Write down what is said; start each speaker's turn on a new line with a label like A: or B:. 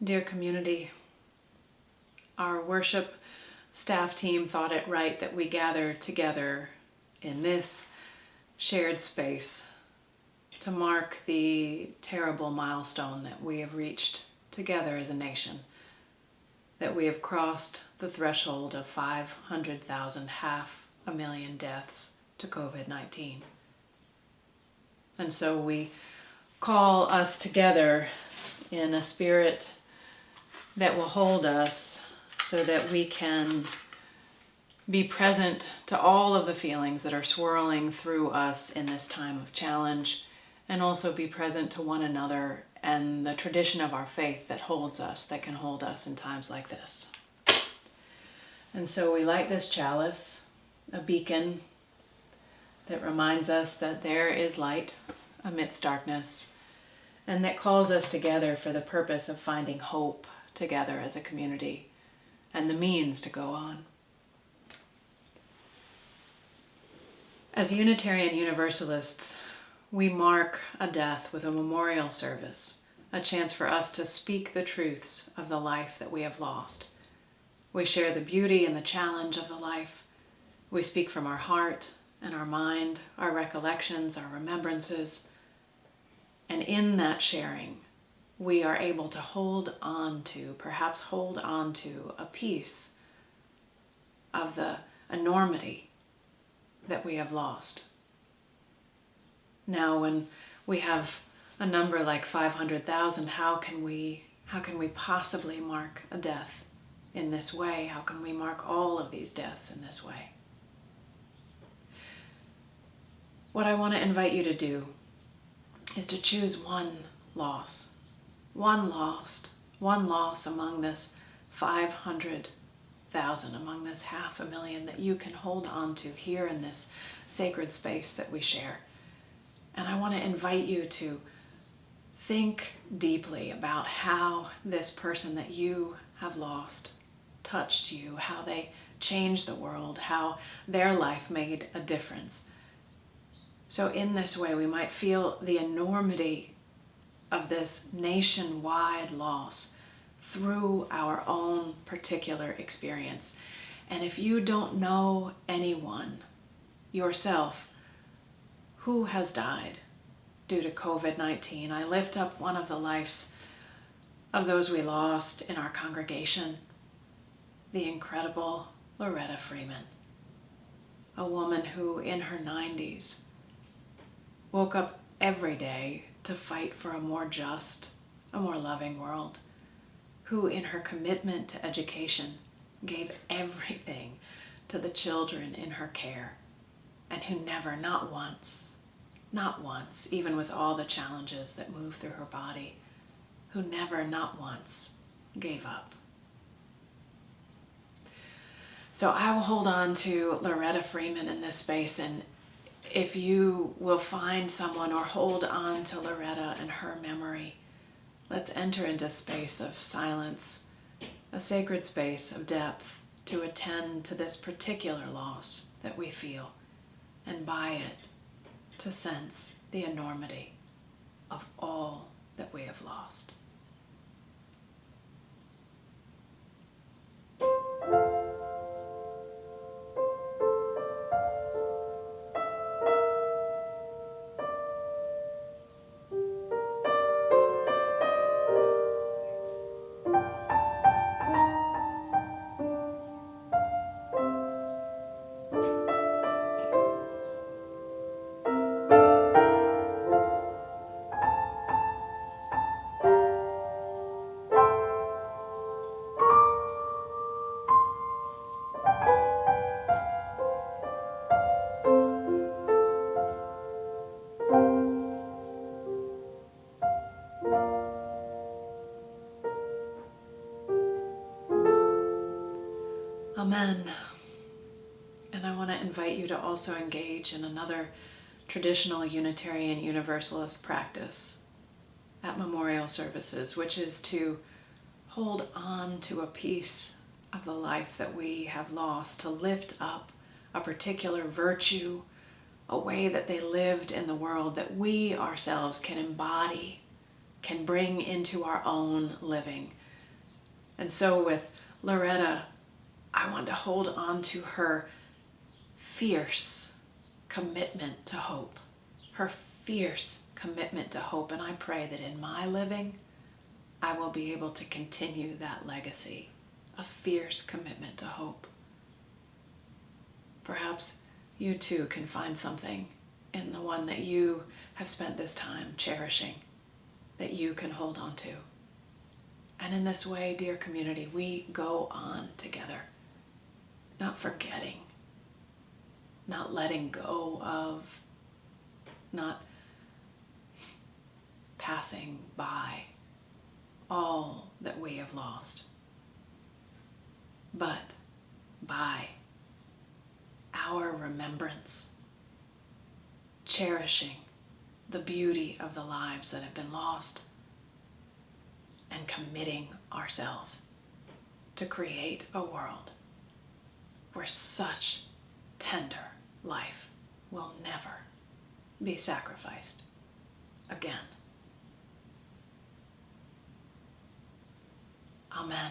A: Dear community, our worship staff team thought it right that we gather together in this shared space to mark the terrible milestone that we have reached together as a nation, that we have crossed the threshold of 500,000, 500,000 deaths to COVID-19. And so we call us together in a spirit that will hold us so that we can be present to all of the feelings that are swirling through us in this time of challenge, and also be present to one another and the tradition of our faith that holds us, that can hold us in times like this. And so we light this chalice, a beacon that reminds us that there is light amidst darkness, and that calls us together for the purpose of finding hope together as a community and the means to go on. As Unitarian Universalists, we mark a death with a memorial service, a chance for us to speak the truths of the life that we have lost. We share the beauty and the challenge of the life. We speak from our heart and our mind, our recollections, our remembrances. And in that sharing, we are able to perhaps hold on to a piece of the enormity that we have lost. Now, when we have a number like 500,000, how can we possibly mark a death in this way? How can we mark all of these deaths in this way? What I want to invite you to do is to choose one loss among this 500,000, among this 500,000 that you can hold on to here in this sacred space that we share. And I want to invite you to think deeply about how this person that you have lost touched you, how they changed the world, how their life made a difference. So in this way, we might feel the enormity of this nationwide loss through our own particular experience. And if you don't know anyone yourself who has died due to COVID-19, I lift up one of the lives of those we lost in our congregation, the incredible Loretta Freeman, a woman who in her 90s woke up every day to fight for a more just, a more loving world, who in her commitment to education gave everything to the children in her care, and who never, not once, even with all the challenges that move through her body, who never, not once, gave up. So I will hold on to Loretta Freeman in this space, and if you will find someone or hold on to Loretta and her memory, let's enter into space of silence, a sacred space of depth to attend to this particular loss that we feel, and by it to sense the enormity of all that we have lost. Amen. And I want to invite you to also engage in another traditional Unitarian Universalist practice at memorial services, which is to hold on to a piece of the life that we have lost, to lift up a particular virtue, a way that they lived in the world that we ourselves can embody, can bring into our own living, And so with Loretta, I want to hold on to her fierce commitment to hope, her fierce commitment to hope. And I pray that in my living, I will be able to continue that legacy, a fierce commitment to hope. Perhaps you too can find something in the one that you have spent this time cherishing, that you can hold on to. And in this way, dear community, we go on together, not forgetting, not letting go of, not passing by all that we have lost, but by our remembrance, cherishing the beauty of the lives that have been lost, and committing ourselves to create a world where such tender life will never be sacrificed again. Amen.